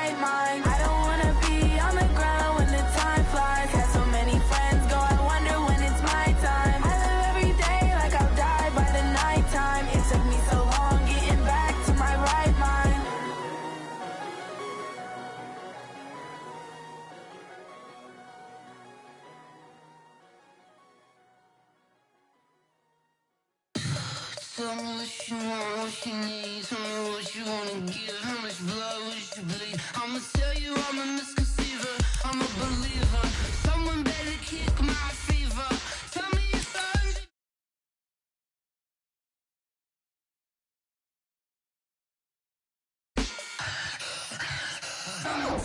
right mind. I don't wanna be on the ground when the time flies. Had so many friends go, I wonder when it's my time. I live every day like I'll die by the nighttime. It took me so long getting back to my right mind. Tell me what you want, what you need. Tell me what you wanna give. How much blood would you bleed? I'ma tell you I'm a misconceiver. I'm a believer. Someone better kick my fever. Tell me it's 100.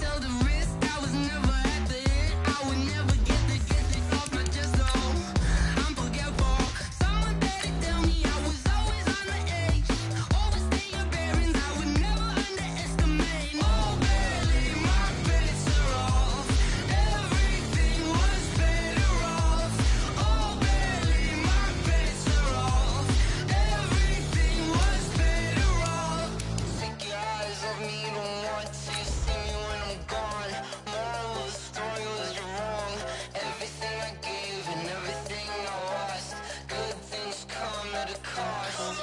Tell the wrist I was never at the end. I would never get this off my chest. Oh, I'm forgetful. Someone better tell me I was always on the edge. Overstay your bearings. I would never underestimate. Oh, barely my bets are off. Everything was better off. Oh, barely my bets are off. Everything was better off. Take your eyes off me, don't want to see me when I'm gone. Moral of the story was you're wrong. Everything I gave and everything I lost. Good things come at a cost.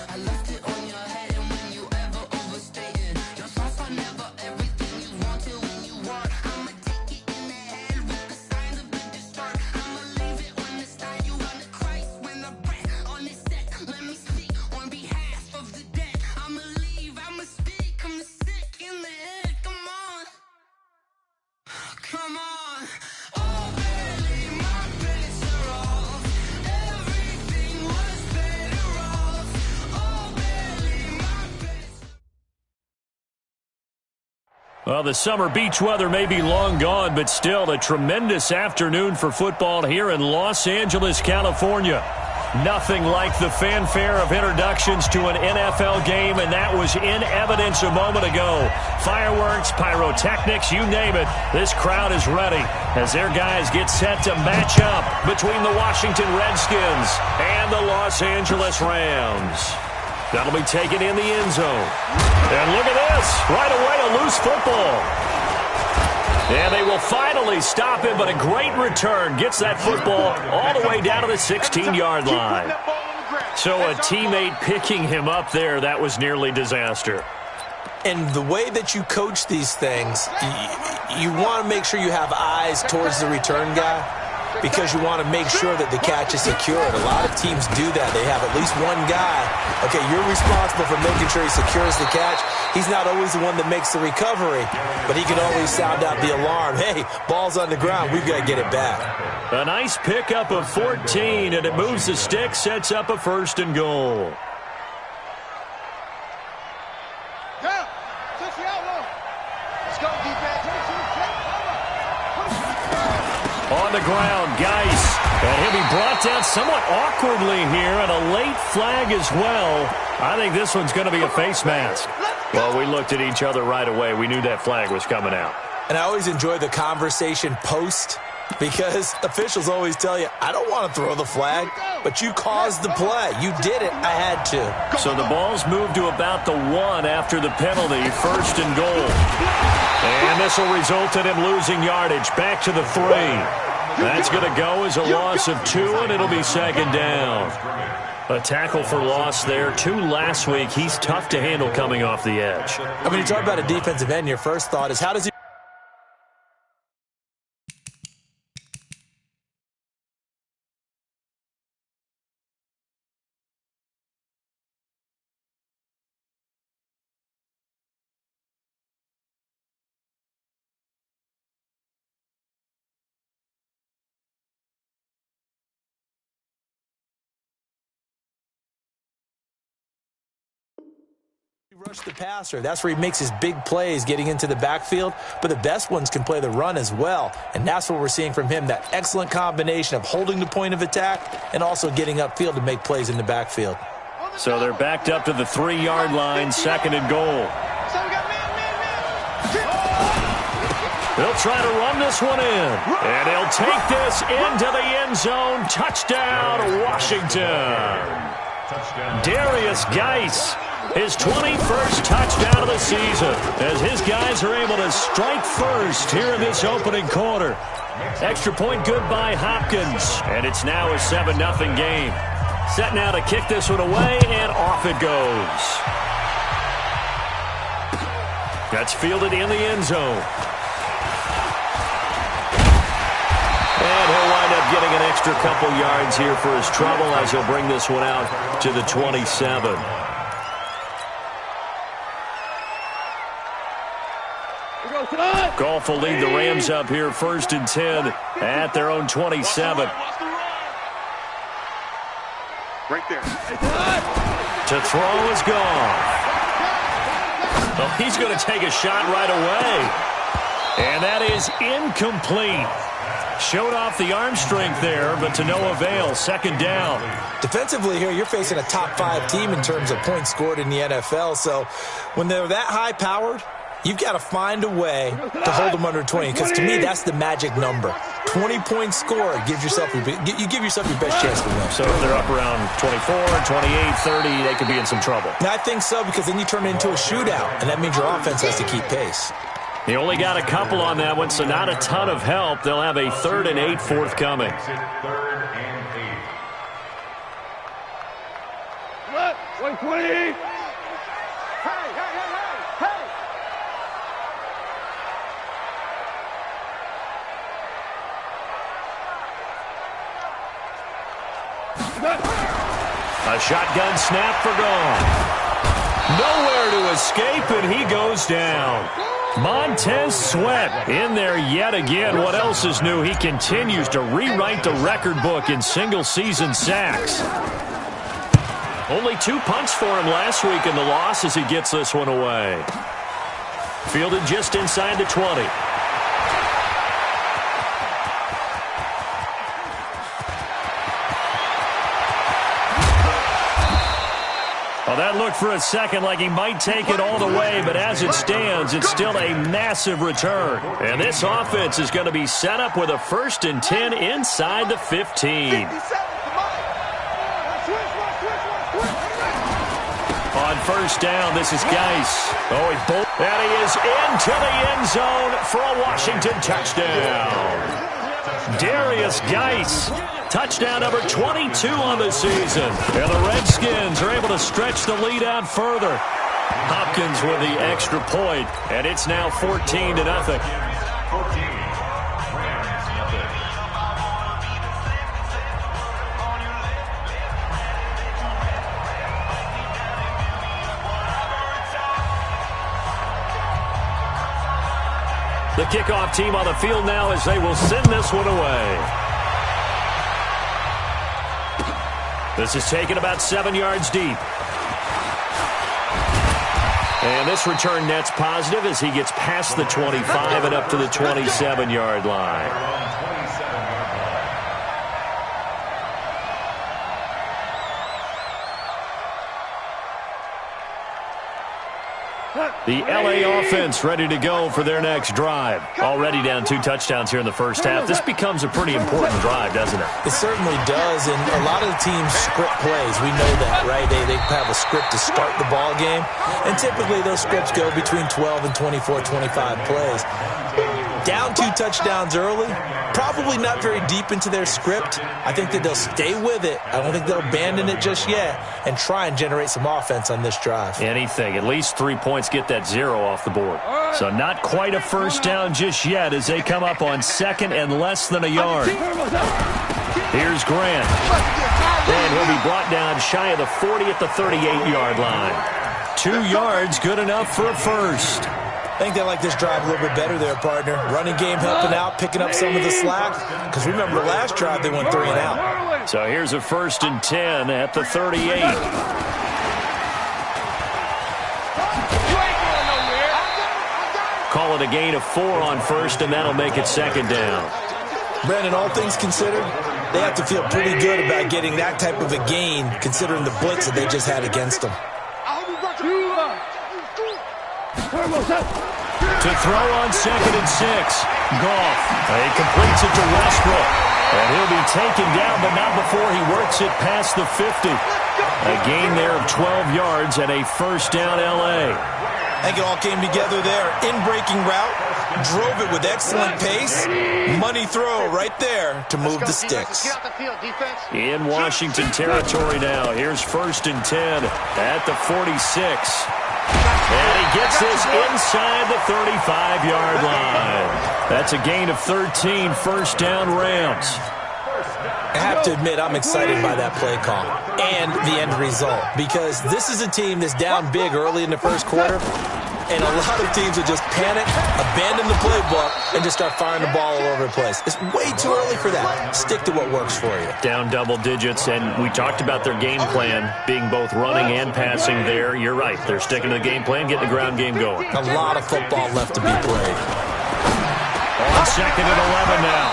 I left it on your head, and when you ever overstay it, your thoughts are never everything you wanted when you want. I'ma take it in the head with the signs of the distort. I'ma leave it on the side. You on the Christ when the breath on the set. Let me speak on behalf of the dead. I'ma leave, I'ma speak. I'm the sick in the head. Come on, come on. Oh, barely my bets are off. Everything was better off. Oh, barely my bets. Well, the summer beach weather may be long gone, but still a tremendous afternoon for football here in Los Angeles, California. Nothing like the fanfare of introductions to an NFL game, and that was in evidence a moment ago. Fireworks, pyrotechnics, you name it. This crowd is ready as their guys get set to match up between the Washington Redskins and the Los Angeles Rams. That'll be taken in the end zone. And look at this. Right away, a loose football. And they will finally stop him, but a great return gets that football all the way down to the 16-yard line. So a teammate picking him up there, that was nearly disaster. And the way that you coach these things, you want to make sure you have eyes towards the return guy because you want to make sure that the catch is secured. A lot of teams do that. They have at least one guy. Okay, you're responsible for making sure he secures the catch. He's not always the one that makes the recovery, but he can always sound out the alarm. Hey, ball's on the ground. We've got to get it back. A nice pickup of 14, and it moves the stick, sets up a 1st and goal. On the ground, Geis. And he'll be brought down somewhat awkwardly here, and a late flag as well. I think this one's going to be a face mask. Well, we looked at each other right away. We knew that flag was coming out. And I always enjoy the conversation post because officials always tell you, I don't want to throw the flag, but you caused the play. You did it. I had to. So the ball's moved to about the 1 after the penalty, 1st and goal. And this will result in him losing yardage. Back to the 3. That's going to go as a loss of 2, and it'll be 2nd down. A tackle for loss there. 2 last week. He's tough to handle coming off the edge. I mean, you talk about a defensive end, your first thought is how does he rush the passer? That's where he makes his big plays getting into the backfield, but the best ones can play the run as well, and that's what we're seeing from him, that excellent combination of holding the point of attack and also getting upfield to make plays in the backfield. So they're backed up to the 3-yard line, 2nd and goal. They'll try to run this one in, and he'll take this into the end zone. Touchdown, Washington. Darius Geis His 21st touchdown of the season as his guys are able to strike first here in this opening quarter. Extra point good by Hopkins, and it's now a 7-0 game. Set now to kick this one away, and off it goes. That's fielded in the end zone. And he'll wind up getting an extra couple yards here for his trouble as he'll bring this one out to the 27. Gauntl will lead the Rams up here 1st and 10 at their own 27. Right there. To throw is gone. Well, he's going to take a shot right away. And that is incomplete. Showed off the arm strength there, but to no avail. 2nd down. Defensively here, you're facing a top 5 team in terms of points scored in the NFL. So when they're that high-powered, you've got to find a way to hold them under 20, because to me, that's the magic number. 20 points scored gives yourself your best chance to win. So if they're up around 24, 28, 30, they could be in some trouble. Now, I think so, because then you turn it into a shootout, and that means your offense has to keep pace. He only got a couple on that one, so not a ton of help. They'll have a 3rd and 8 forthcoming. What? 120. A shotgun snap for gone. Nowhere to escape, and he goes down. Montez Sweat in there yet again. What else is new? He continues to rewrite the record book in single-season sacks. Only 2 punts for him last week in the loss as he gets this one away. Fielded just inside the 20. Well, that looked for a second like he might take it all the way, but as it stands, it's still a massive return. And this offense is going to be set up with a 1st and 10 inside the 15. On 1st down, this is Geis. Oh, and he is into the end zone for a Washington touchdown. Darius Geis, touchdown number 22 on the season. And the Redskins are able to stretch the lead out further. Hopkins with the extra point, and it's now 14-0. The kickoff team on the field now as they will send this one away. This is taken about 7 yards deep. And this return net's positive as he gets past the 25 and up to the 27-yard line. The LA offense ready to go for their next drive. Already down 2 touchdowns here in the first half. This becomes a pretty important drive, doesn't it? It certainly does, and a lot of the teams script plays. We know that, right? They have a script to start the ball game, and typically those scripts go between 12 and 24, 25 plays. Down 2 touchdowns early, probably not very deep into their script. I think that they'll stay with it. I don't think they'll abandon it just yet and try and generate some offense on this drive. Anything. At least 3 points get that 0 off the board. So not quite a first down just yet as they come up on 2nd and less than a yard. Here's Grant. And he'll be brought down shy of the 40 at the 38-yard line. 2 yards, good enough for a first. I think they like this drive a little bit better there, partner. Running game helping out, picking up some of the slack. Because remember, the last drive they went 3 and out. So here's a 1st and 10 at the 38. Call it a gain of 4 on 1st, and that'll make it 2nd down. Brandon, all things considered, they have to feel pretty good about getting that type of a gain, considering the blitz that they just had against them. To throw on 2nd and 6. Goff. He completes it to Westbrook. And he'll be taken down, but not before he works it past the 50. A gain there of 12 yards and a first down L.A. I think it all came together there. In-breaking route, drove it with excellent pace. Money throw right there to move the sticks. In Washington territory now. Here's 1st and 10 at the 46. And he gets this inside the 35-yard line. That's a gain of 13, first down Rams. I have to admit, I'm excited by that play call and the end result, because this is a team that's down big early in the first quarter, and a lot of teams will just panic, abandon the playbook, and just start firing the ball all over the place. It's way too early for that. Stick to what works for you. Down double digits, and we talked about their game plan being both running and passing there. You're right. They're sticking to the game plan, getting the ground game going. A lot of football left to be played. On 2nd and 11 now.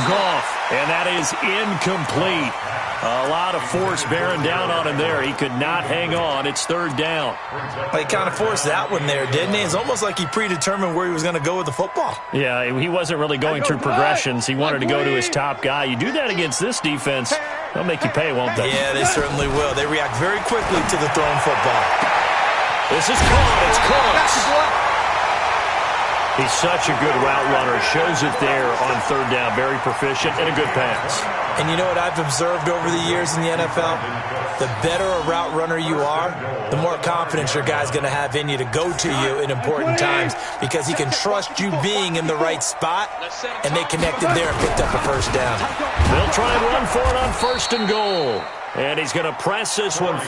Goff, and that is incomplete. A lot of force bearing down on him there. He could not hang on. It's 3rd down. Well, he kind of forced that one there, didn't he? It's almost like he predetermined where he was going to go with the football. Yeah, he wasn't really going through progressions. He wanted to go to his top guy. You do that against this defense, they'll make you pay, won't they? Yeah, they certainly will. They react very quickly to the thrown football. This is caught. It's caught. He's such a good route runner. Shows it there on 3rd down. Very proficient and a good pass. And you know what I've observed over the years in the NFL? The better a route runner you are, the more confidence your guy's going to have in you to go to you in important times, because he can trust you being in the right spot, and they connected there and picked up a first down. They'll try and run for it on 1st and goal. And he's going to press this one.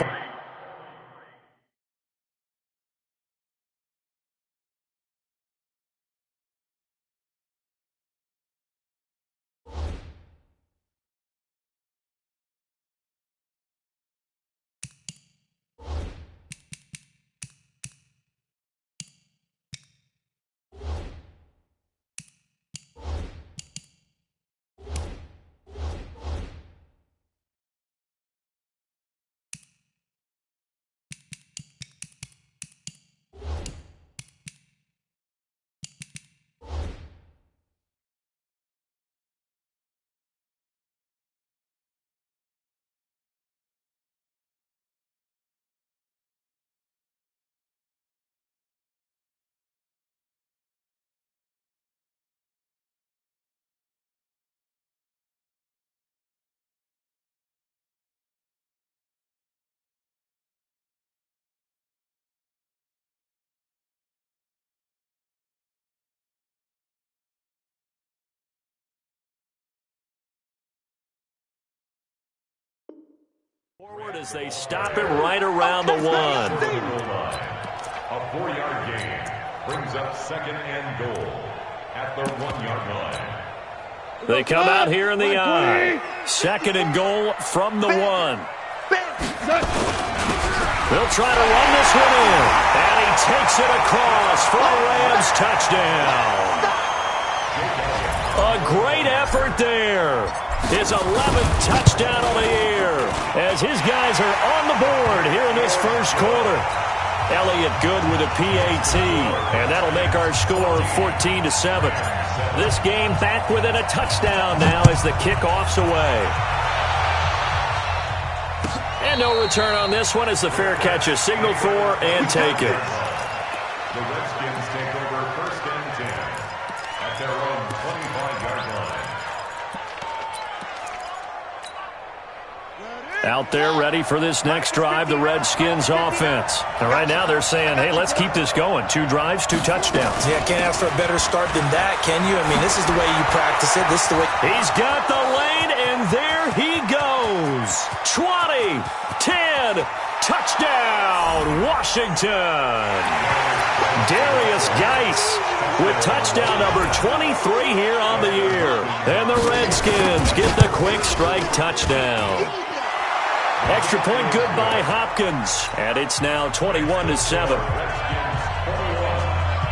Forward as they stop it right around the 1. A 4-yard gain brings up 2nd and goal at the 1-yard line. They come out here in the I. 2nd and goal from the 1. They'll try to run this one in. And he takes it across for a Rams touchdown. A great effort there. His 11th touchdown of the year, as his guys are on the board here in this first quarter. Elliott good with a PAT, and that'll make our score 14-7. This game back within a touchdown now as the kickoff's away. And no return on this one as the fair catch is signaled for and taken. The Redskins take over 1st and 10 at their own 25-yard line. Out there ready for this next drive, the Redskins offense. And right now they're saying, hey, let's keep this going. 2 drives, 2 touchdowns. Yeah, can't ask for a better start than that, can you? I mean, this is the way you practice it. This is the way. He's got the lane, and there he goes. 20, 10, touchdown, Washington. Darius Geis with touchdown number 23 here on the year. And the Redskins get the quick strike touchdown. Extra point good by Hopkins. And it's now 21-7.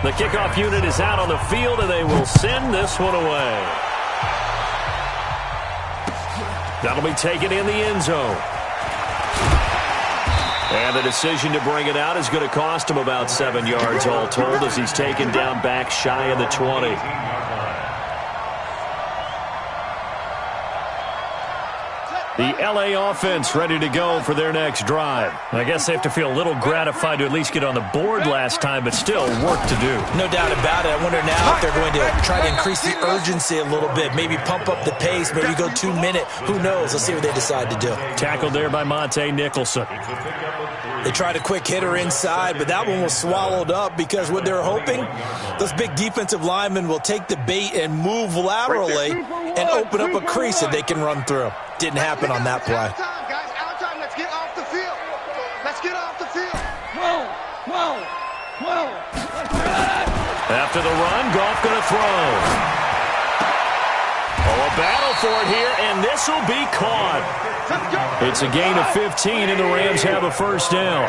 The kickoff unit is out on the field, and they will send this one away. That'll be taken in the end zone. And the decision to bring it out is going to cost him about 7 yards all told, as he's taken down back shy of the 20. The LA offense ready to go for their next drive. I guess they have to feel a little gratified to at least get on the board last time, but still work to do. No doubt about it. I wonder now if they're going to try to increase the urgency a little bit, maybe pump up the pace, maybe go 2 minute. Who knows? Let's see what they decide to do. Tackled there by Monte Nicholson. They tried a quick hitter inside, but that one was swallowed up because what they're hoping, those big defensive linemen will take the bait and move laterally and open up a crease that they can run through. Didn't happen on that play. Outside, guys, outside. Let's get off the field. Let's get off the field. After the run, Goff going to throw. Oh, a battle for it here, and this will be caught. It's a gain of 15, and the Rams have a first down.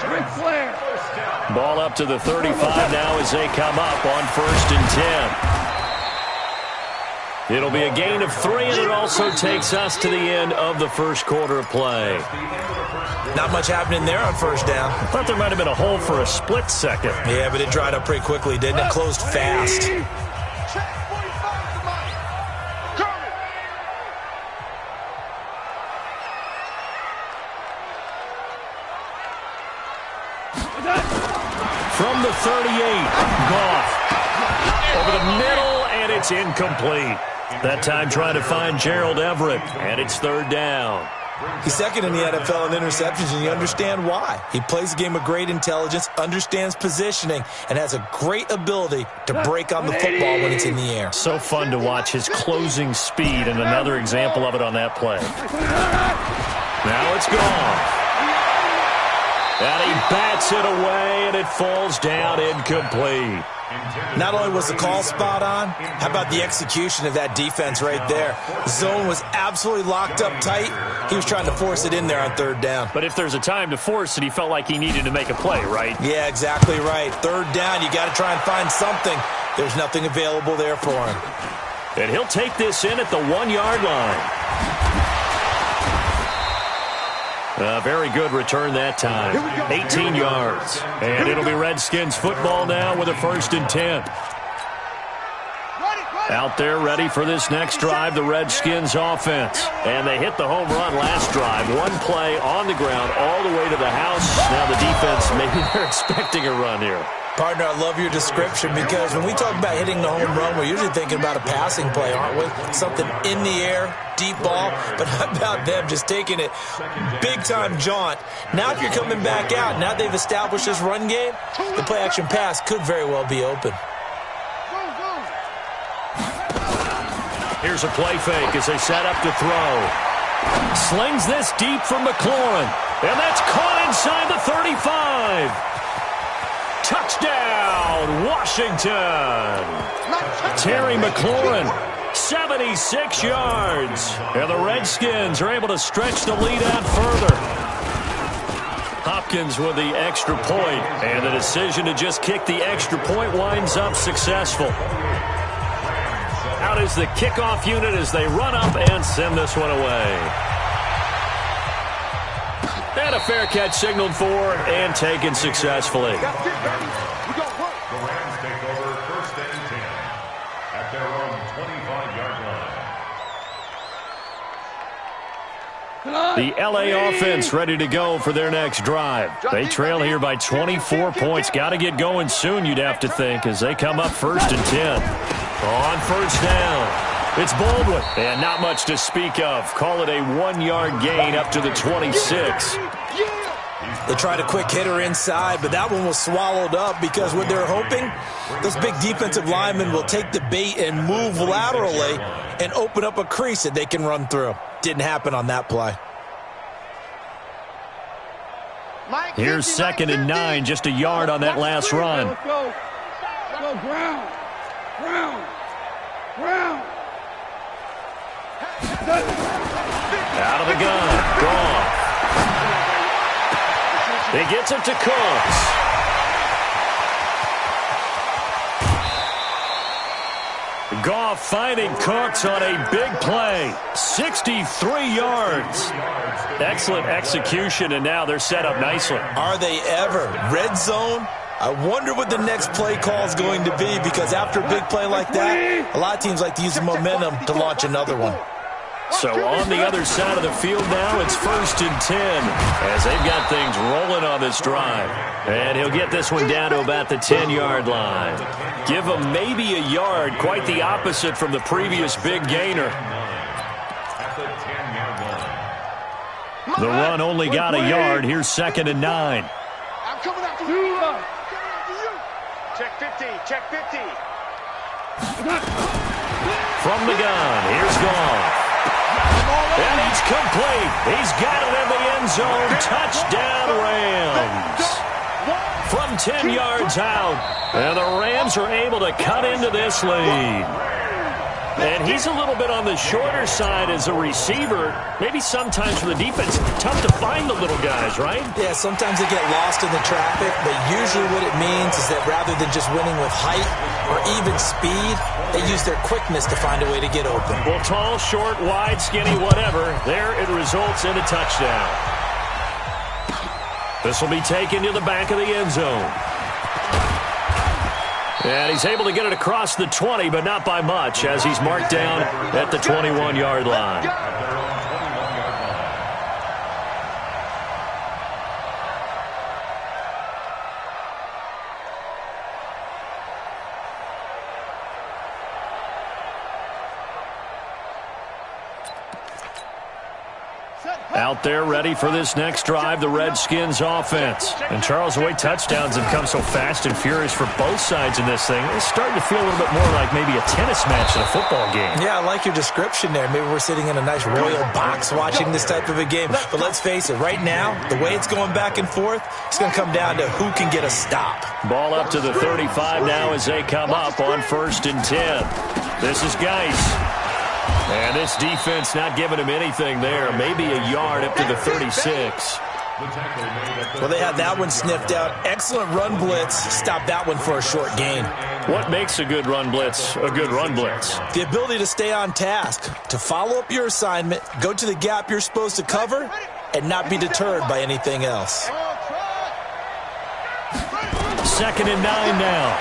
Ball up to the 35 now as they come up on 1st and 10. It'll be a gain of 3, and it also takes us to the end of the first quarter of play. Not much happening there on first down. I thought there might have been a hole for a split second. Yeah, but it dried up pretty quickly, didn't it? Closed fast. From the 38, Goff over the middle, and it's incomplete. That time trying to find Gerald Everett, and it's 3rd down. He's second in the NFL in interceptions, and you understand why. He plays a game of great intelligence, understands positioning, and has a great ability to break on the football when it's in the air. So fun to watch his closing speed, and another example of it on that play. Now it's gone. And he bats it away, and it falls down incomplete. Not only was the call spot on, how about the execution of that defense right there? Zone was absolutely locked up tight. He was trying to force it in there on 3rd down. But if there's a time to force it, he felt like he needed to make a play, right? Yeah, exactly right. 3rd down, you got to try and find something. There's nothing available there for him. And he'll take this in at the 1-yard line. A very good return that time. 18 yards. And it'll be Redskins football now with a 1st and 10. Out there ready for this next drive, the Redskins offense. And they hit the home run last drive. One play on the ground all the way to the house. Now the defense, maybe they're expecting a run here. Partner, I love your description because when we talk about hitting the home run, we're usually thinking about a passing play, aren't we? Something in the air, deep ball, but how about them just taking it big-time jaunt. Now if you're coming back out, now they've established this run game, the play-action pass could very well be open. Here's a play fake as they set up to throw. Slings this deep from McLaurin, and that's caught inside the 35. Touchdown, Washington. Terry McLaurin, 76 yards. And the Redskins are able to stretch the lead out further. Hopkins with the extra point, and the decision to just kick the extra point winds up successful. Out is the kickoff unit as they run up and send this one away. And a fair catch signaled for and taken successfully. The Rams take over 1st and 10 at their own 25-yard line. The LA offense ready to go for their next drive. They trail here by 24 points. Got to get going soon, you'd have to think, as they come up 1st and 10. On 1st down, it's Baldwin, and not much to speak of. Call it a 1-yard gain up to the 26. They tried a quick hitter inside, but that one was swallowed up because what they're hoping, those big defensive linemen will take the bait and move laterally and open up a crease that they can run through. Didn't happen on that play. Here's 2nd and 9, just a yard on that last run. Let's go. Go, ground. Out of the gun, Goff. He gets it to Cooks. Goff finding Cooks on a big play. 63 yards. Excellent execution, and now they're set up nicely. Are they ever? Red zone? I wonder what the next play call is going to be because after a big play like that, a lot of teams like to use the momentum to launch another one. So on the other side of the field now, it's 1st and 10 as they've got things rolling on this drive. And he'll get this one down to about the 10-yard line. Give him maybe a yard, quite the opposite from the previous big gainer. At the 10-yard line. The run only got a yard. Here's 2nd and 9. I'm coming after you. Check 50. Check 50. From the gun, here's Gauntl. And he's complete. He's got it in the end zone. Touchdown, Rams. From 10 yards out. And the Rams are able to cut into this lead. And he's a little bit on the shorter side as a receiver. Maybe sometimes for the defense, tough to find the little guys, right? Yeah, sometimes they get lost in the traffic, but usually what it means is that rather than just winning with height or even speed, they use their quickness to find a way to get open. Well, tall, short, wide, skinny, whatever, there it results in a touchdown. This will be taken to the back of the end zone. And he's able to get it across the 20, but not by much, as he's marked down at the 21-yard line. Out there ready for this next drive, the Redskins offense. And Charles, the way touchdowns have come so fast and furious for both sides in this thing, it's starting to feel a little bit more like maybe a tennis match in a football game. Yeah, I like your description there. Maybe we're sitting in a nice royal box watching this type of a game. But let's face it, right now, the way it's going back and forth, it's going to come down to who can get a stop. Ball up to the 35 now as they come up on 1st and 10. This is Geis. And this defense not giving him anything there. Maybe a yard up to the 36. Well, they had that one sniffed out. Excellent run blitz. Stop that one for a short gain. What makes a good run blitz a good run blitz? The ability to stay on task, to follow up your assignment, go to the gap you're supposed to cover, and not be deterred by anything else. 2nd and 9 now.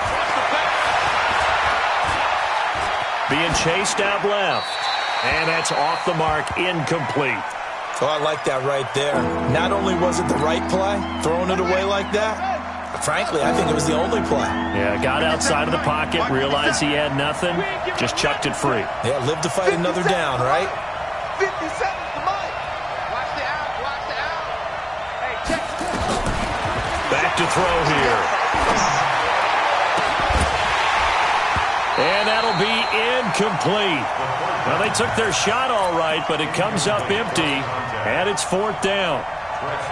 Being chased out left. And that's off the mark, incomplete. Oh, I like that right there. Not only was it the right play, throwing it away like that, frankly, I think it was the only play. Yeah, got outside of the pocket, realized he had nothing, just chucked it free. Yeah, live to fight another down, right? 50 seconds to Mike. Watch the out, watch the out. Hey, check. Back to throw here. And that'll be incomplete. Well, they took their shot all right, but it comes up empty, and it's 4th down.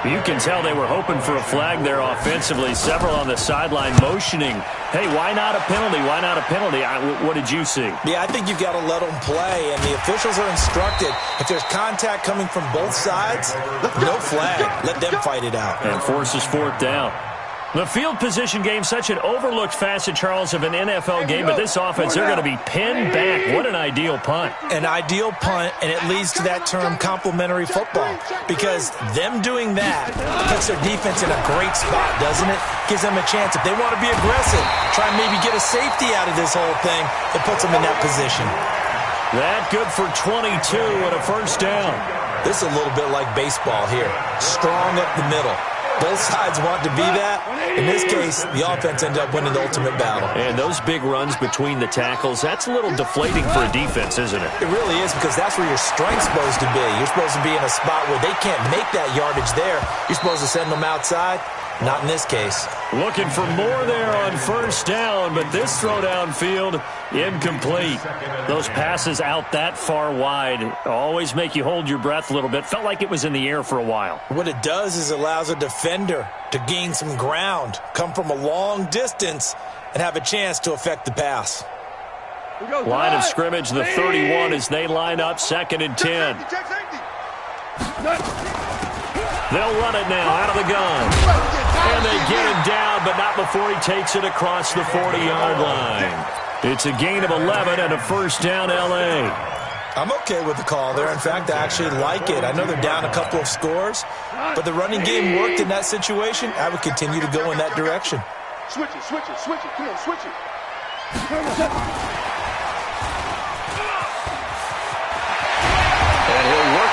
You can tell they were hoping for a flag there offensively. Several on the sideline motioning, hey, why not a penalty? Why not a penalty? What did you see? Yeah, I think you've got to let them play, and the officials are instructed. If there's contact coming from both sides, no flag. Let them fight it out. And forces 4th down. The field position game, such an overlooked facet, Charles, of an NFL game, but this offense, they're going to be pinned back. What an ideal punt. An ideal punt, and it leads to that term complementary football, because them doing that puts their defense in a great spot, doesn't it? Gives them a chance. If they want to be aggressive, try and maybe get a safety out of this whole thing, it puts them in that position. That good for 22 and a 1st down. This is a little bit like baseball here. Strong up the middle. Both sides want to be that. In this case, the offense ended up winning the ultimate battle. And those big runs between the tackles, that's a little deflating for a defense, isn't it? It really is, because that's where your strength's supposed to be. You're supposed to be in a spot where they can't make that yardage there. You're supposed to send them outside. Not in this case. Looking for more there on 1st down, but this throw downfield, incomplete. Those passes out that far wide always make you hold your breath a little bit. Felt like it was in the air for a while. What it does is it allows a defender to gain some ground, come from a long distance, and have a chance to affect the pass. Line of scrimmage, the 31 as they line up, 2nd and 10. They'll run it now out of the gun. And they get him down, but not before he takes it across the 40-yard line. It's a gain of 11 and a 1st down, L.A. I'm okay with the call there. In fact, I actually like it. I know they're down a couple of scores, but the running game worked in that situation. I would continue to go in that direction. Switch it, switch it, switch it. Come on, switch it.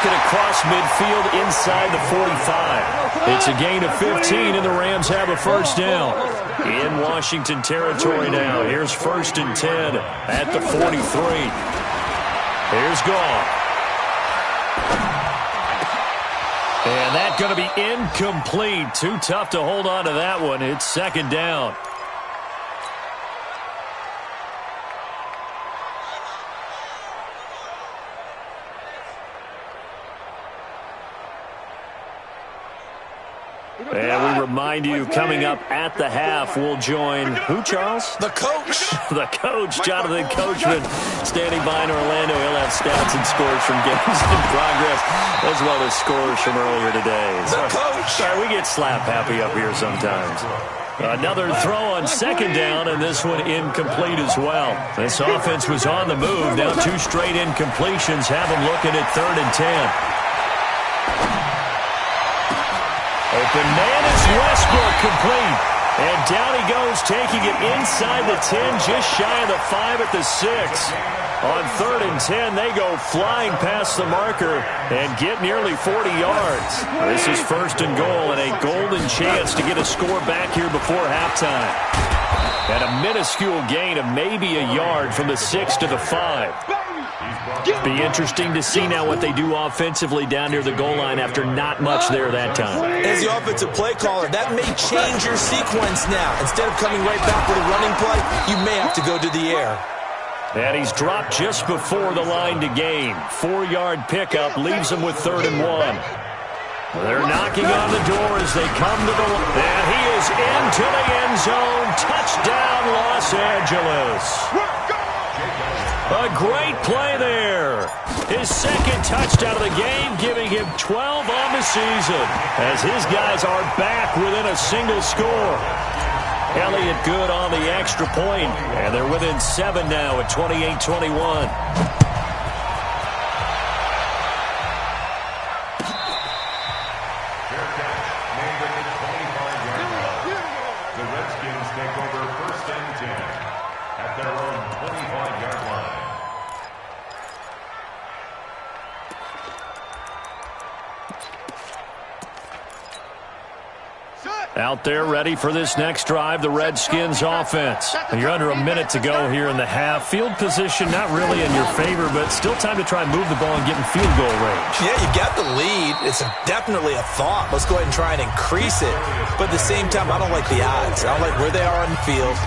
it across midfield inside the 45. It's a gain of 15, and the Rams have a first down. In Washington territory now. Here's 1st and 10 at the 43. Here's Gauntl. And that's going to be incomplete. Too tough to hold on to that one. It's 2nd down. And we remind you, coming up at the half, we'll join who, Charles? The coach. The coach, Jonathan Coachman, standing by in Orlando. He'll have stats and scores from games in progress, as well as scores from earlier today. The coach. Sorry, we get slap happy up here sometimes. Another throw on 2nd down, and this one incomplete as well. This offense was on the move. Now 2 straight incompletions have them looking at 3rd and 10. Open man is Westbrook, complete. And down he goes, taking it inside the 10, just shy of the 5 at the 6. On 3rd and 10, they go flying past the marker and get nearly 40 yards. This is 1st and goal and a golden chance to get a score back here before halftime. And a minuscule gain of maybe a yard from the 6 to the 5. Be interesting to see now what they do offensively down near the goal line after not much there that time. As the offensive play caller, that may change your sequence now. Instead of coming right back with a running play, you may have to go to the air. And he's dropped just before the line to gain. 4-yard pickup leaves him with 3rd and 1. They're knocking on the door as they come to the line. And he is into the end zone. Touchdown, Los Angeles. A great play there. His 2nd touchdown of the game, giving him 12 on the season, as his guys are back within a single score. Elliott good on the extra point, and they're within 7 now at 28-21. The Redskins take over 1st and 10 at their own 25-yard line. Out there ready for this next drive, the Redskins offense. You're under a minute to go here in the half. Field position not really in your favor, but still time to try and move the ball and get in field goal range. Yeah, you got the lead. It's definitely a thought. Let's go ahead and try and increase it. But at the same time, I don't like the odds. I don't like where they are on the field.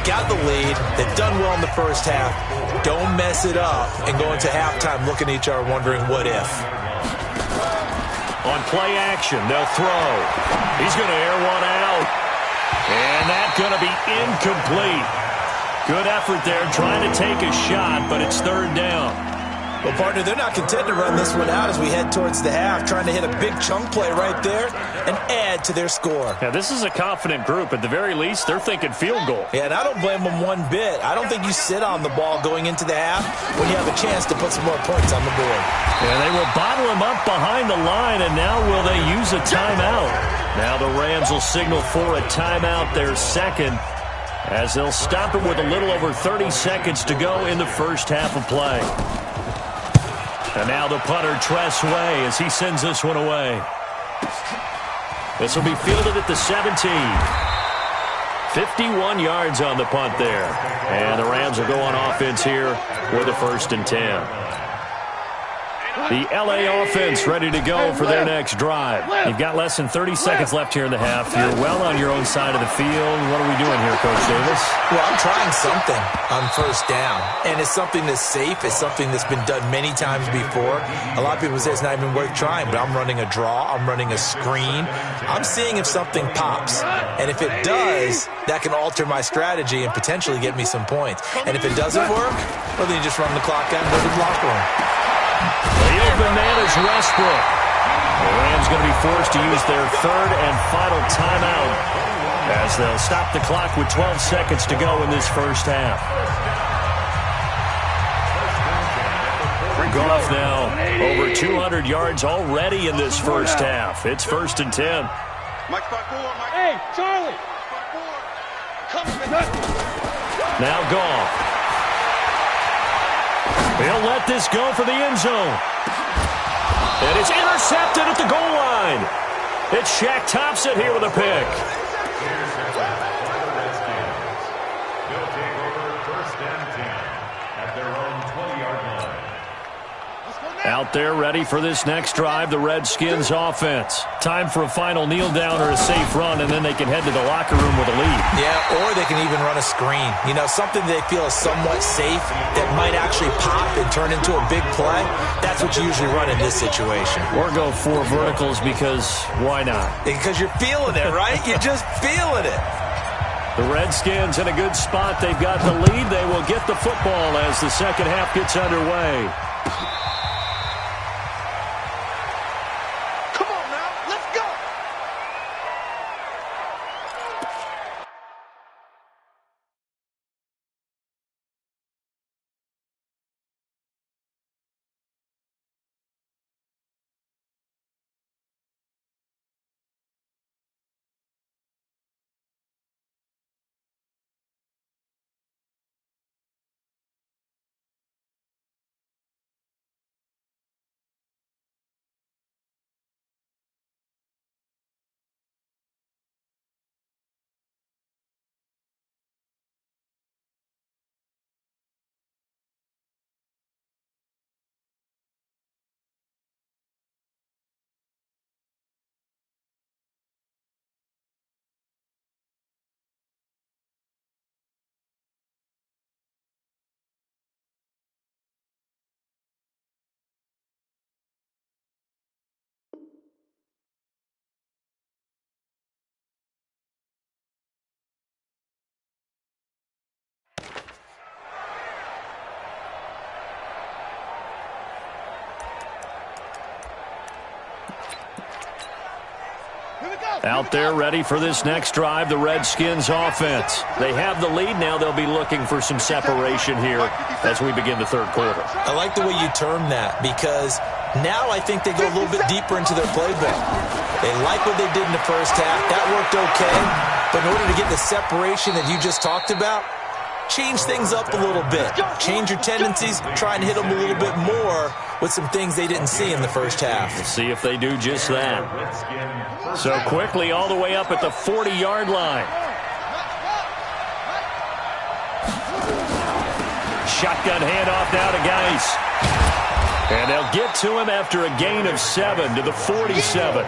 Got the lead. They've done well in the first half. Don't mess it up and go into halftime looking at each other wondering what if. On play action, they'll throw. He's going to air one out. And that's going to be incomplete. Good effort there trying to take a shot, but it's 3rd down. Well, partner, they're not content to run this one out as we head towards the half, trying to hit a big chunk play right there and add to their score. Yeah, this is a confident group. At the very least, they're thinking field goal. Yeah, and I don't blame them one bit. I don't think you sit on the ball going into the half when you have a chance to put some more points on the board. Yeah, they will bottle him up behind the line, and now will they use a timeout? Now the Rams will signal for a timeout, their 2nd, as they'll stop it with a little over 30 seconds to go in the first half of play. And now the punter, Tress Way, as he sends this one away. This will be fielded at the 17. 51 yards on the punt there. And the Rams will go on offense here with a 1st and 10. The L.A. offense ready to go for their next drive. You've got less than 30 seconds left here in the half. You're well on your own side of the field. What are we doing here, Coach Davis? Well, I'm trying something on 1st down, and it's something that's safe. It's something that's been done many times before. A lot of people say it's not even worth trying, but I'm running a draw. I'm running a screen. I'm seeing if something pops, and if it does, that can alter my strategy and potentially get me some points. And if it doesn't work, well, then you just run the clock out and go to the locker room. The open man is Westbrook. The Rams going to be forced to use their 3rd and final timeout as they'll stop the clock with 12 seconds to go in this first half. Goff now over 200 yards already in this first half. It's 1st and 10. Hey, Charlie! Now Goff. He'll let this go for the end zone. And it's intercepted at the goal line. It's Shaq Thompson here with a pick. Intercepted by the Redskins. They'll take over first and 10 at their own 20-yard line. Out there ready for this next drive, the Redskins offense. Time for a final kneel down or a safe run, and then they can head to the locker room with a lead. Yeah, or they can even run a screen. You know, something they feel is somewhat safe that might actually pop and turn into a big play. That's what you usually run in this situation. Or go 4 verticals because why not? Because you're feeling it, right? You're just feeling it. The Redskins in a good spot. They've got the lead. They will get the football as the second half gets underway. Out there ready for this next drive, the Redskins offense. They have the lead now. They'll be looking for some separation here as we begin the third quarter. I like the way you term that because now I think they go a little bit deeper into their playbook. They like what they did in the first half. That worked okay. But in order to get the separation that you just talked about, change things up a little bit. Change your tendencies. Try and hit them a little bit more with some things they didn't see in the first half. We'll see if they do just that. So quickly all the way up at the 40-yard line. Shotgun handoff now to Geis. And they'll get to him after a gain of 7 to the 47.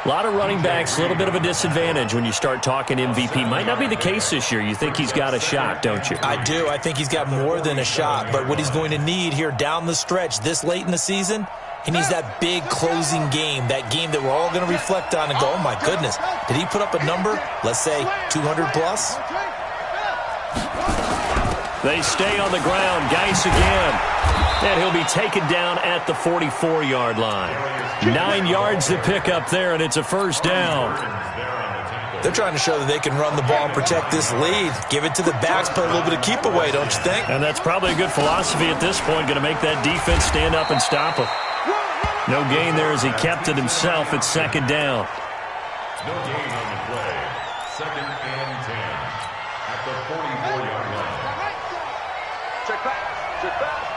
A lot of running backs, a little bit of a disadvantage when you start talking MVP. Might not be the case this year. You think he's got a shot, don't you? I do. I think he's got more than a shot. But what he's going to need here down the stretch this late in the season, he needs that big closing game, that game that we're all going to reflect on and go, oh, my goodness, did he put up a number, let's say 200 plus? They stay on the ground. Geis again. And he'll be taken down at the 44-yard line. 9 yards to pick up there, and it's a first down. They're trying to show that they can run the ball and protect this lead. Give it to the backs, play a little bit of keep away, don't you think? And that's probably a good philosophy at this point, going to make that defense stand up and stop him. No gain there as he kept it himself at second down. No gain on the play. Second and 10 at the 44-yard line. Check back. Check back.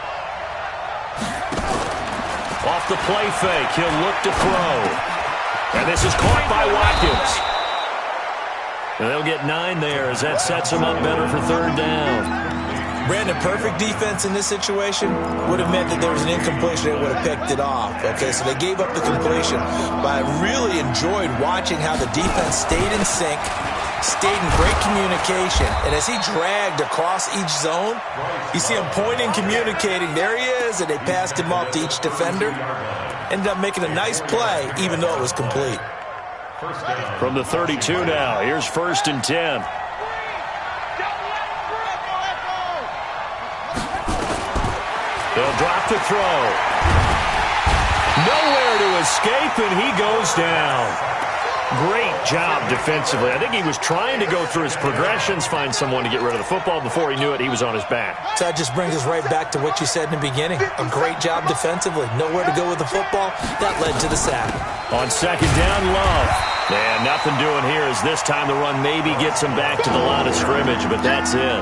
Off the play fake, he'll look to throw. And this is caught by Watkins. And they'll get 9 there as that sets him up better for third down. Brandon, perfect defense in this situation would have meant that there was an incompletion that would have picked it off. Okay, so they gave up the completion. But I really enjoyed watching how the defense stayed in sync, stayed in great communication. And as he dragged across each zone, you see him pointing, communicating. There he is, and they passed him off to each defender. Ended up making a nice play, even though it was complete. From the 32 now, here's first and 10. They'll drop the throw. Nowhere to escape, and he goes down. Great job defensively. I think he was trying to go through his progressions, find someone to get rid of the football. Before he knew it, he was on his back. So that just brings us right back to what you said in the beginning. A great job defensively. Nowhere to go with the football. That led to the sack. On second down, Love. And nothing doing here as this time the run maybe gets him back to the line of scrimmage, but that's it.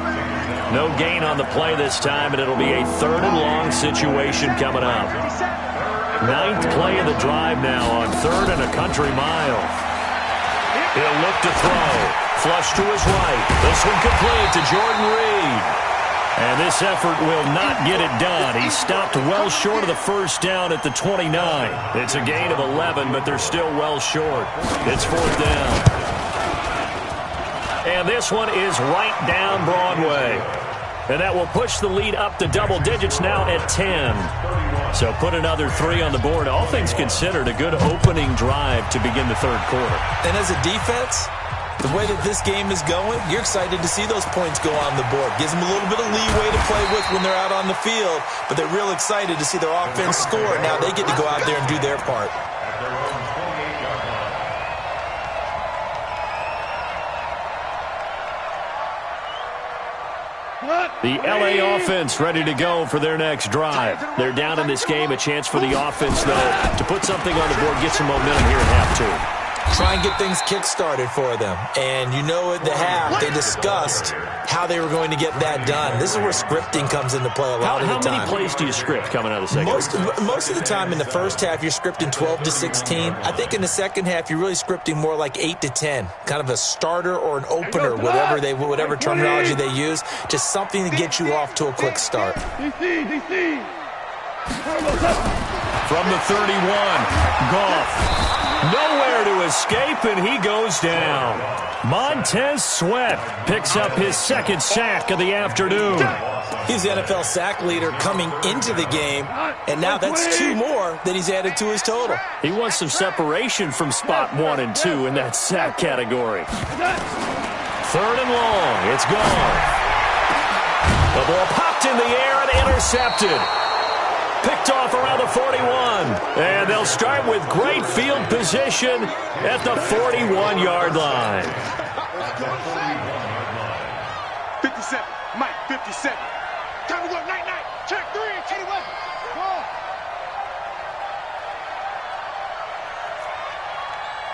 No gain on the play this time, and it'll be a third and long situation coming up. Ninth play of the drive now on 3rd and a country mile. He'll look to throw. Flush to his right. This one complete to Jordan Reed. And this effort will not get it done. He stopped well short of the first down at the 29. It's a gain of 11, but they're still well short. It's 4th down. And this one is right down Broadway. And that will push the lead up to double digits now at 10. So put another 3 on the board. All things considered, a good opening drive to begin the 3rd quarter. And as a defense, the way that this game is going, you're excited to see those points go on the board. Gives them a little bit of leeway to play with when they're out on the field, but they're real excited to see their offense score. Now they get to go out there and do their part. The L.A. offense ready to go for their next drive. They're down in this game. A chance for the offense, though, to put something on the board, get some momentum here at half 2. Try and get things kick-started for them. And you know at the half, they discussed how they were going to get that done. This is where scripting comes into play a lot of the time. How many plays do you script coming out of the second? Most of the time in the first half, you're scripting 12 to 16. I think in the second half, you're really scripting more like 8 to 10. Kind of a starter or an opener, whatever terminology they use. Just something to get you off to a quick start. From the 31, Goff. Nowhere to escape, and he goes down. Montez Sweat picks up his 2nd sack of the afternoon. He's the NFL sack leader coming into the game, and now that's 2 more that he's added to his total. He wants some separation from spot 1 and 2 in that sack category. 3rd and long. It's gone. The ball popped in the air and intercepted. Picked off around the 41. And they'll start with great field position at the 41-yard line. 57. Mike, 57. Time to work, night. Check 3, Teddy West. Come on.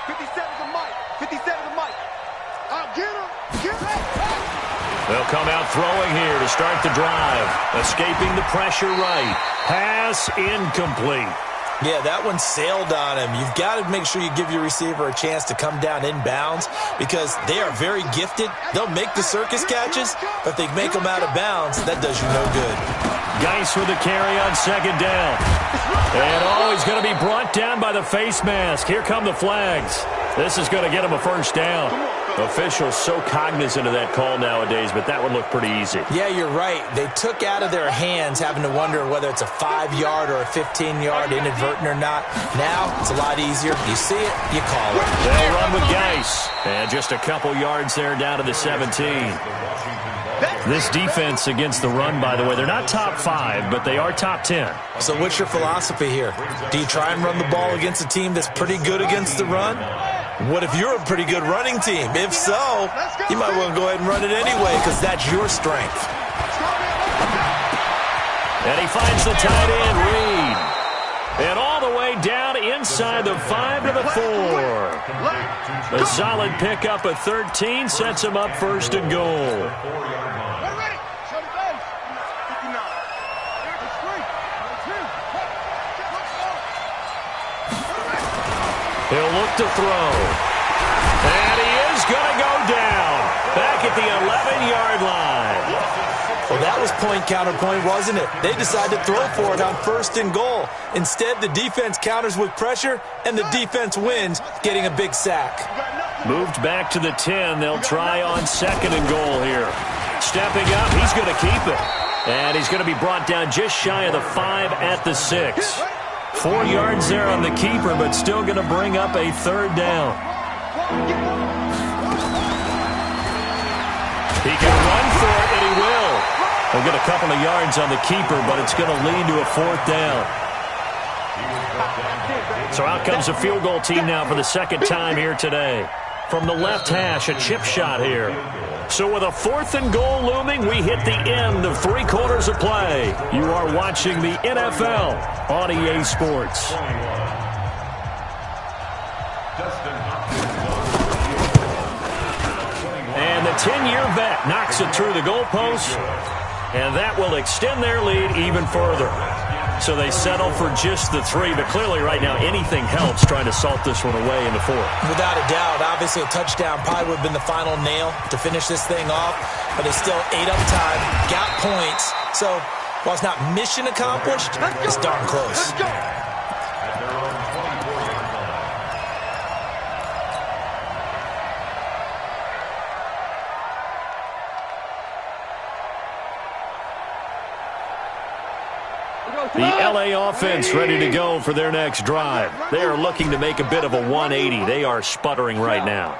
57 to Mike. 57 to Mike. I'll get her. Get her. They'll come out throwing here to start the drive. Escaping the pressure right. Pass incomplete. Yeah, that one sailed on him. You've got to make sure you give your receiver a chance to come down inbounds because they are very gifted. They'll make the circus catches, but if they make them out of bounds, that does you no good. Geis with the carry on 2nd down. And he's going to be brought down by the face mask. Here come the flags. This is going to get him a 1st down. Officials so cognizant of that call nowadays, but that would look pretty easy. Yeah, you're right. They took out of their hands having to wonder whether it's a 5-yard or a 15-yard inadvertent or not. Now, it's a lot easier. You see it, you call it. They'll run with Geis. And just a couple yards there down to the 17. This defense against the run, by the way, they're not top 5, but they are top 10. So what's your philosophy here? Do you try and run the ball against a team that's pretty good against the run? What if you're a pretty good running team? If so, you might want to go ahead and run it anyway because that's your strength. And he finds the tight end, Reed. And all the way down inside the 5 to the 4. A solid pickup at 13 sets him up 1st and goal. He'll look to throw. And he is going to go down. Back at the 11-yard line. Well, that was point counterpoint, wasn't it? They decided to throw for it on 1st and goal. Instead, the defense counters with pressure, and the defense wins, getting a big sack. Moved back to the 10. They'll try on 2nd and goal here. Stepping up, he's going to keep it. And he's going to be brought down just shy of the 5 at the 6. 4 yards there on the keeper, but still going to bring up a 3rd down. He can run for it, and he will. He'll get a couple of yards on the keeper, but it's going to lead to a 4th down. So out comes the field goal team now for the 2nd time here today. From the left hash, a chip shot here. So with a 4th and goal looming, we hit the end of 3 quarters of play. You are watching the NFL on EA Sports. And the 10-year vet knocks it through the goalpost, and that will extend their lead even further. So they settle for just the 3, but clearly right now anything helps trying to salt this one away in the 4th. Without a doubt, obviously a touchdown probably would have been the final nail to finish this thing off, but they still ate up time, got points. So while it's not mission accomplished, it's darn close. The L.A. offense ready to go for their next drive. They are looking to make a bit of a 180. They are sputtering right now.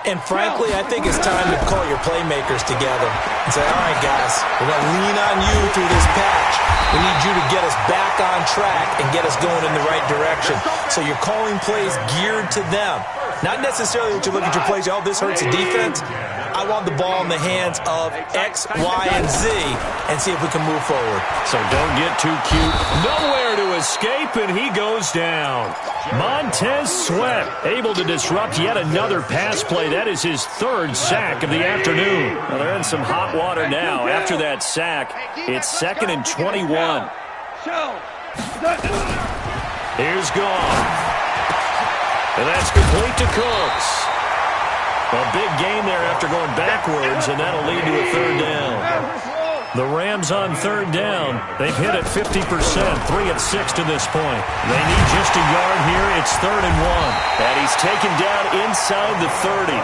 And frankly, I think it's time to call your playmakers together and say, all right, guys, we're going to lean on you through this patch. We need you to get us back on track and get us going in the right direction. So you're calling plays geared to them. Not necessarily that you look at your plays, oh, this hurts the defense. I want the ball in the hands of X, Y, and Z and see if we can move forward. So don't get too cute. Nowhere to escape, and he goes down. Montez Sweat able to disrupt yet another pass play. That is his 3rd sack of the afternoon. Well, they're in some hot water now. After that sack, it's 2nd and 21. Here's Gauntl. And that's complete to Cooks. A big gain there after going backwards, and that'll lead to a 3rd down. The Rams on 3rd down. They've hit it 50%, 3 of 6 to this point. They need just a yard here. It's 3rd and 1. And he's taken down inside the 30.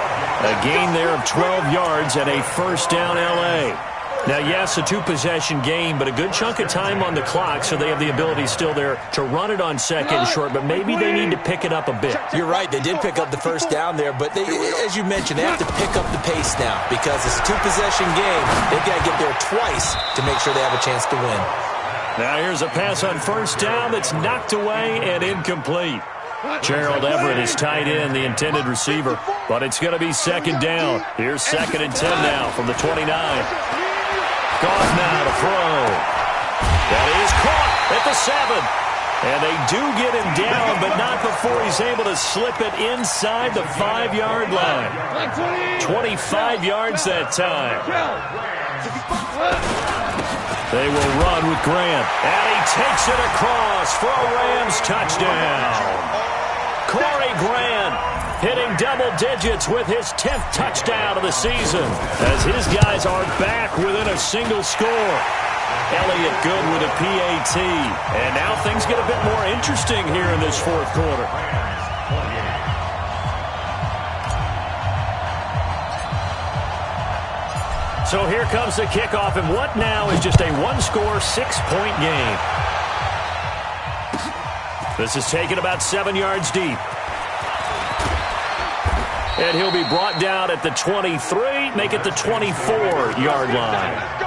A gain there of 12 yards and a 1st down L.A. Now, yes, a 2-possession game, but a good chunk of time on the clock, so they have the ability still there to run it on 2nd and short, but maybe they need to pick it up a bit. You're right. They did pick up the 1st down there, but they, as you mentioned, they have to pick up the pace now because it's a 2-possession game. They've got to get there twice to make sure they have a chance to win. Now, here's a pass on 1st down that's knocked away and incomplete. Gerald Everett is tight end, the intended receiver, but it's going to be 2nd down. Here's 2nd and 10 now from the 29. Goff now to throw. That is caught at the 7. And they do get him down, but not before he's able to slip it inside the 5-yard line. 25 yards that time. They will run with Grant. And he takes it across for a Rams touchdown. Corey Grant hitting double digits with his 10th touchdown of the season as his guys are back within a single score. Elliott good with a PAT. And now things get a bit more interesting here in this 4th quarter. So here comes the kickoff, and what now is just a 1-score, 6-point game. This is taken about 7 yards deep. And he'll be brought down at the 23, make it the 24-yard line.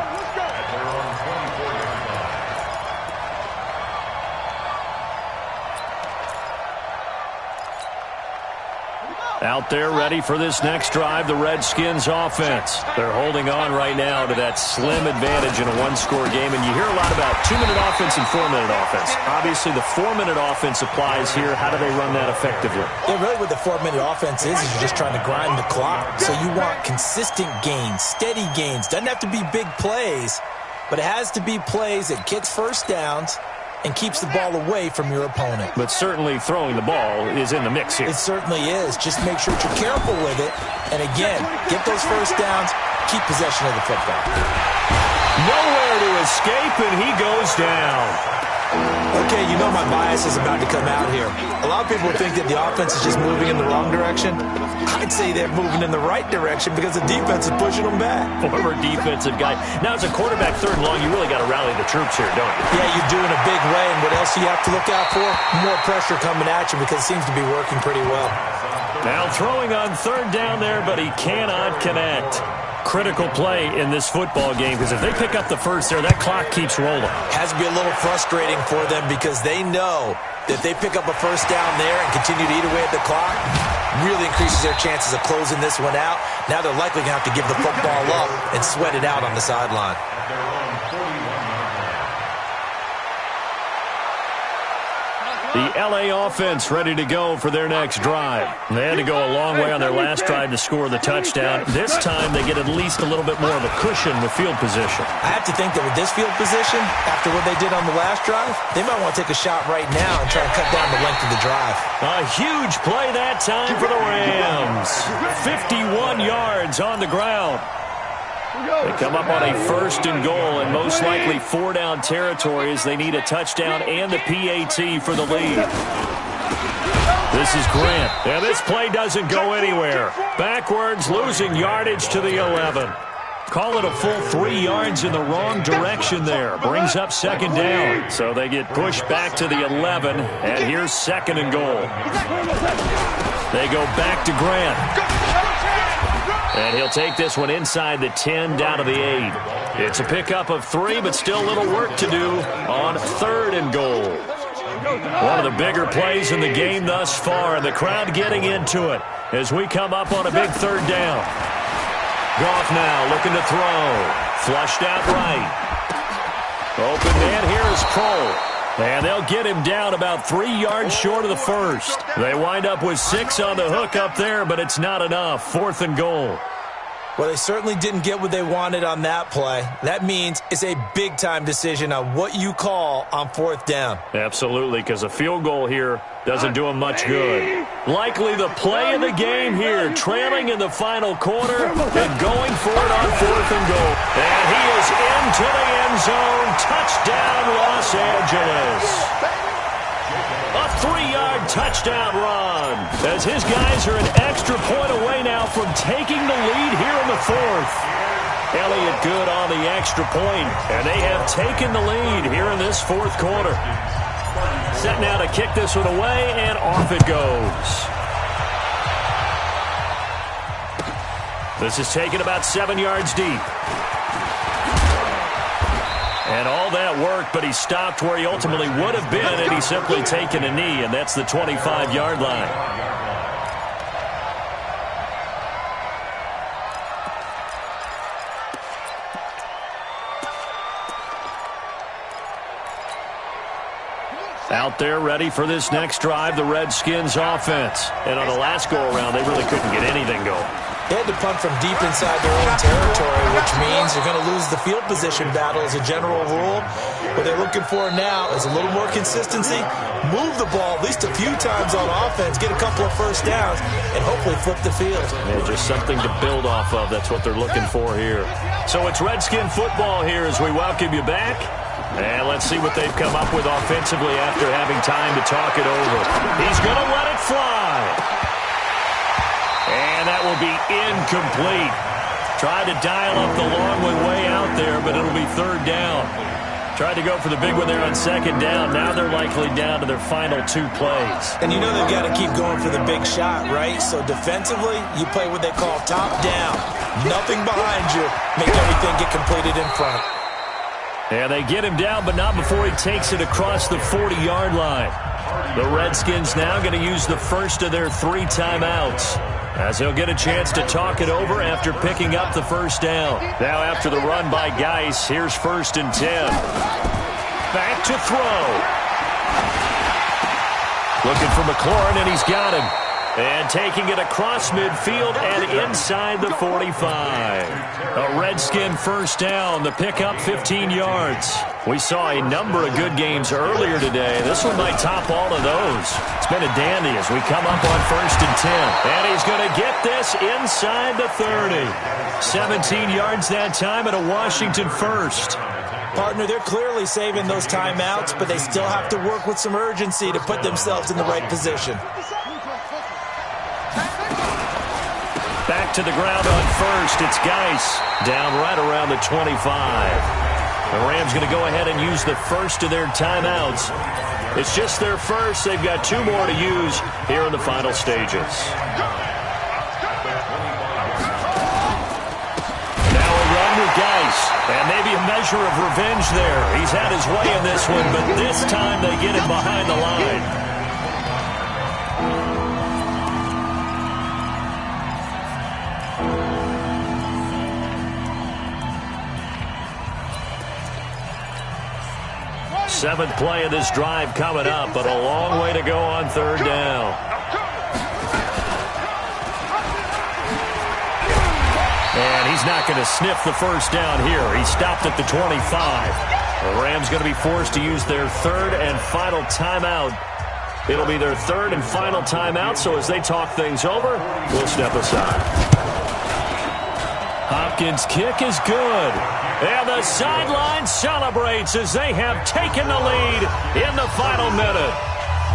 Out there ready for this next drive, the Redskins offense. They're holding on right now to that slim advantage in a 1-score game. And you hear a lot about 2-minute offense and 4-minute offense. Obviously, the 4-minute offense applies here. How do they run that effectively? Yeah, really what the 4-minute offense is you're just trying to grind the clock. So you want consistent gains, steady gains. Doesn't have to be big plays, but it has to be plays that gets 1st downs and keeps the ball away from your opponent. But certainly throwing the ball is in the mix here. It certainly is. Just make sure that you're careful with it. And again, get those 1st downs, keep possession of the football. Nowhere to escape, and he goes down. Okay, you know my bias is about to come out here. A lot of people think that the offense is just moving in the wrong direction. I'd say they're moving in the right direction because the defense is pushing them back. Former defensive guy. Now, as a quarterback 3rd and long, you really got to rally the troops here, don't you? Yeah, you do in a big way. And what else do you have to look out for? More pressure coming at you because it seems to be working pretty well. Now throwing on 3rd down there, but he cannot connect. Critical play in this football game because if they pick up the 1st there, that clock keeps rolling. Has to be a little frustrating for them because they know that if they pick up a 1st down there and continue to eat away at the clock, really increases their chances of closing this one out. Now they're likely going to have to give the football up and sweat it out on the sideline. The LA offense ready to go for their next drive. They had to go a long way on their last drive to score the touchdown. This time they get at least a little bit more of a cushion with field position. I have to think that with this field position, after what they did on the last drive, they might want to take a shot right now and try and cut down the length of the drive. A huge play that time for the Rams. 51 yards on the ground. They come up on a 1st and goal, and most likely 4-down territory as they need a touchdown and the PAT for the lead. This is Grant. And this play doesn't go anywhere. Backwards, losing yardage to the 11. Call it a full 3 yards in the wrong direction there. Brings up 2nd down. So they get pushed back to the 11, and here's 2nd and goal. They go back to Grant. And he'll take this one inside the 10, down to the 8. It's a pickup of 3, but still a little work to do on 3rd and goal. One of the bigger plays in the game thus far, and the crowd getting into it as we come up on a big 3rd down. Goff now looking to throw. Flushed out right. Open man, here's Cole. And they'll get him down about 3 yards short of the 1st. They wind up with 6 on the hook up there, but it's not enough. 4th and goal. Well, they certainly didn't get what they wanted on that play. That means it's a big-time decision on what you call on 4th down. Absolutely, because a field goal here doesn't do them much good. Likely the play of the game here, trailing in the final quarter and going for it on 4th and goal. And he is into the end zone. Touchdown, Los Angeles. A 3-yard touchdown run as his guys are an extra point away now from taking the lead here in the 4th. Elliott good on the extra point, and they have taken the lead here in this 4th quarter. Set now to kick this one away, and off it goes. This is taken about 7 yards deep. And all that work, but he stopped where he ultimately would have been, and he's simply taken a knee, and that's the 25-yard line. Out there ready for this next drive, the Redskins offense. And on the last go-around, they really couldn't get anything going. They had to punt from deep inside their own territory, which means you're going to lose the field position battle as a general rule. What they're looking for now is a little more consistency, move the ball at least a few times on offense, get a couple of 1st downs, and hopefully flip the field. Yeah, just something to build off of. That's what they're looking for here. So it's Redskin football here as we welcome you back. And let's see what they've come up with offensively after having time to talk it over. He's going to let it fly. And that will be incomplete. Tried to dial up the long one way out there, but it'll be 3rd down. Tried to go for the big one there on 2nd down. Now they're likely down to their final 2 plays. And you know they've got to keep going for the big shot, right? So defensively, you play what they call top down. Nothing behind you. Make everything get completed in front. And they get him down, but not before he takes it across the 40-yard line. The Redskins now going to use the first of their 3 timeouts, as he'll get a chance to talk it over after picking up the 1st down. Now after the run by Geis, here's 1st and 10. Back to throw. Looking for McLaurin, and he's got him. And taking it across midfield and inside the 45. A Redskin 1st down, the pickup 15 yards. We saw a number of good games earlier today. This one might top all of those. It's been a dandy as we come up on 1st and 10. And he's going to get this inside the 30. 17 yards that time and a Washington 1st. Partner, they're clearly saving those timeouts, but they still have to work with some urgency to put themselves in the right position. Back to the ground on 1st. It's Geis down right around the 25. The Rams going to go ahead and use the first of their timeouts. It's just their first. They've got 2 more to use here in the final stages. Now a run with Geis. And maybe a measure of revenge there. He's had his way in this one, but this time they get him behind the line. Seventh play of this drive coming up, but a long way to go on third down. And he's not going to sniff the first down here. He stopped at the 25. The Rams going to be forced to use their third and final timeout. It'll be their third and final timeout, so as they talk things over, we'll step aside. Hopkins' kick is good. And the sideline celebrates as they have taken the lead in the final minute.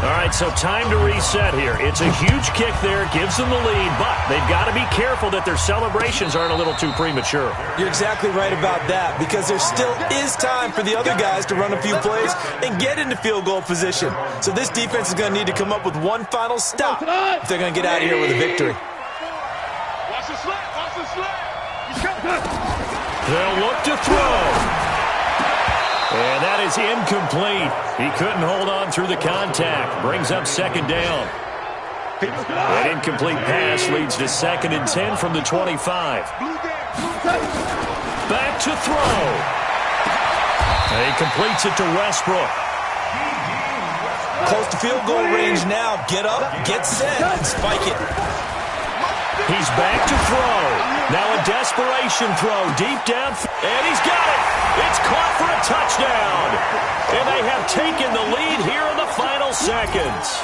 All right, so time to reset here. It's a huge kick there, gives them the lead, but they've got to be careful that their celebrations aren't a little too premature. You're exactly right about that, because there still is time for the other guys to run a few plays and get into field goal position. So this defense is going to need to come up with one final stop if they're going to get out of here with a victory. Watch the slap, watch the slap. They'll look to throw. And that is incomplete. He couldn't hold on through the contact. Brings up second down. An incomplete pass leads to 2nd and 10 from the 25. Back to throw. He completes it to Westbrook. Close to field goal range now. Get up, get set, and spike it. He's back to throw. Now a desperation throw deep down. And he's got it. It's caught for a touchdown. And they have taken the lead here in the final seconds.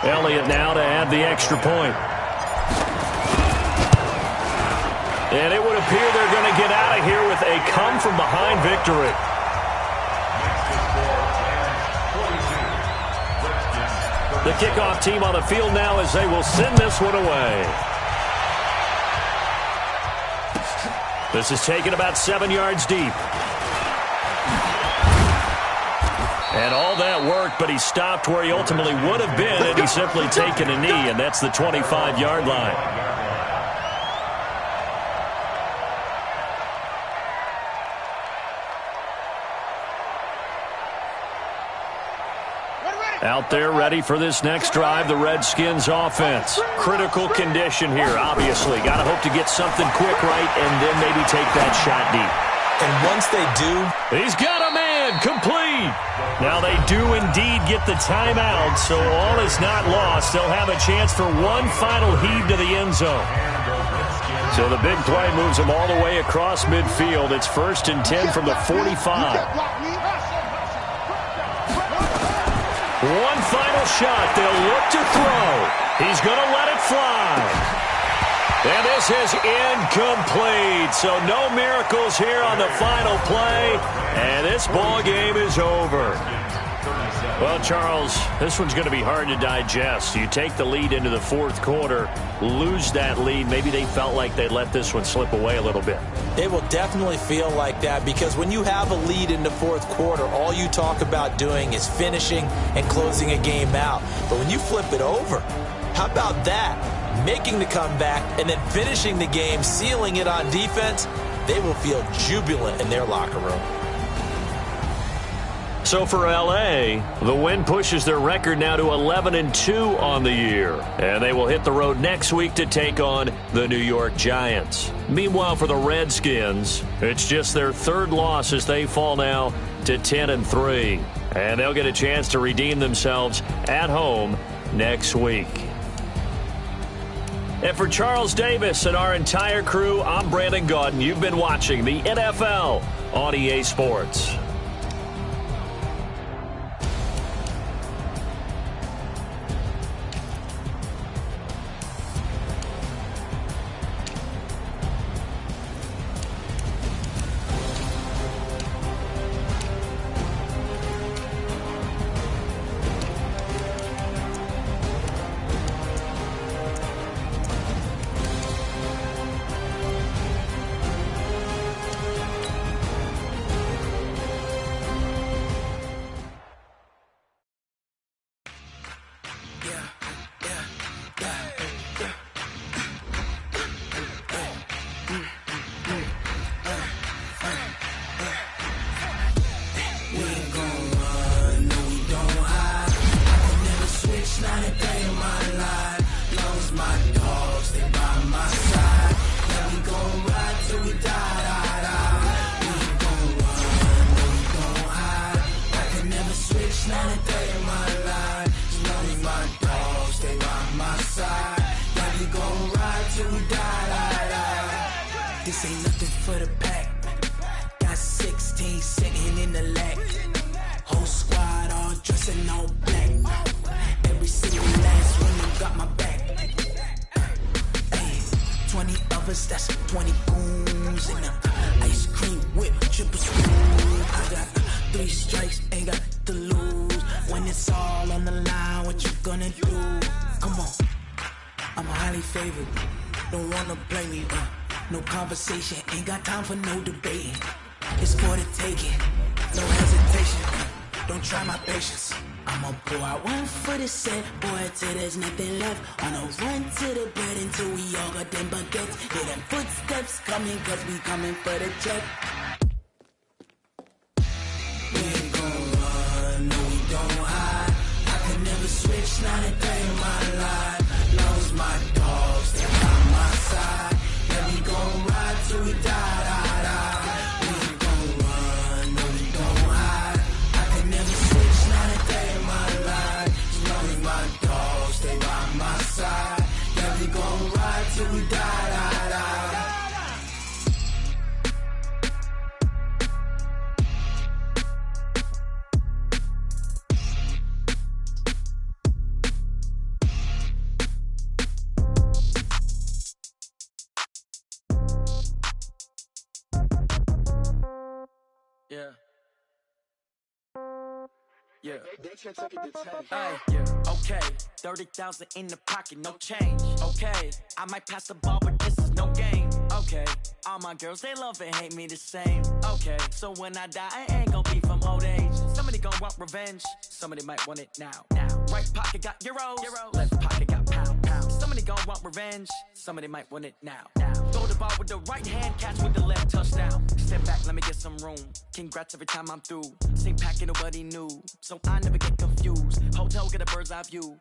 Elliott now to add the extra point. And it would appear they're going to get out of here with a come-from-behind victory. The kickoff team on the field now as they will send this one away. This is taken about 7 yards deep. And all that worked, but he stopped where he ultimately would have been, and he's simply taken a knee, and that's the 25-yard line. Out there ready for this next drive, the Redskins offense. Critical condition here, obviously. Got to hope to get something quick right and then maybe take that shot deep. And once they do, he's got a man, complete. Now they do indeed get the timeout, so all is not lost. They'll have a chance for one final heave to the end zone. So the big play moves them all the way across midfield. It's 1st and 10 from the 45. One final shot. They'll look to throw. He's going to let it fly. And this is incomplete. So no miracles here on the final play. And this ball game is over. Well, Charles, this one's going to be hard to digest. You take the lead into the 4th quarter, lose that lead. Maybe they felt like they let this one slip away a little bit. It will definitely feel like that, because when you have a lead in the 4th quarter, all you talk about doing is finishing and closing a game out. But when you flip it over, how about that? Making the comeback and then finishing the game, sealing it on defense, they will feel jubilant in their locker room. So for L.A., the win pushes their record now to 11-2 on the year. And they will hit the road next week to take on the New York Giants. Meanwhile, for the Redskins, it's just their 3rd loss as they fall now to 10-3. And they'll get a chance to redeem themselves at home next week. And for Charles Davis and our entire crew, I'm Brandon Gaudin. You've been watching the NFL on EA Sports. gonna do? Come on, I'm highly favored. Don't wanna blame me, no conversation, ain't got time for no debating. It's for the taking, no hesitation. Don't try my patience. I'ma pour out one for the set, boy, till there's nothing left. On a run to the bread until we all got them baguettes. Hear them footsteps coming, cause we coming for the check. We ain't gon' run, no we don't hide. I could never switch, not a day in my life. Lost my dogs, they by my side. Yeah, we gon' ride till we die, die, die. We ain't gon' run, no we don't hide. I could never switch, not a day in my life. As long as my dogs stay by my side. Yeah, we gon' ride till we die, die, die. Yeah. Yeah. Ay, yeah. Okay. 30,000 in the pocket, no change. Okay. I might pass the ball, but this is no game. Okay. All my girls, they love and hate me the same. Okay. So when I die, I ain't gon' be from old age. Somebody gon' want revenge. Somebody might want it now. Right pocket got euros. Left pocket got pound. Somebody gon' want revenge. Somebody might want it now. Throw the ball with the right hand, catch with the left, touchdown. Step back, let me get some room. Congrats every time I'm through. Same packet, nobody knew. So I never get confused. Hotel, get a bird's eye view.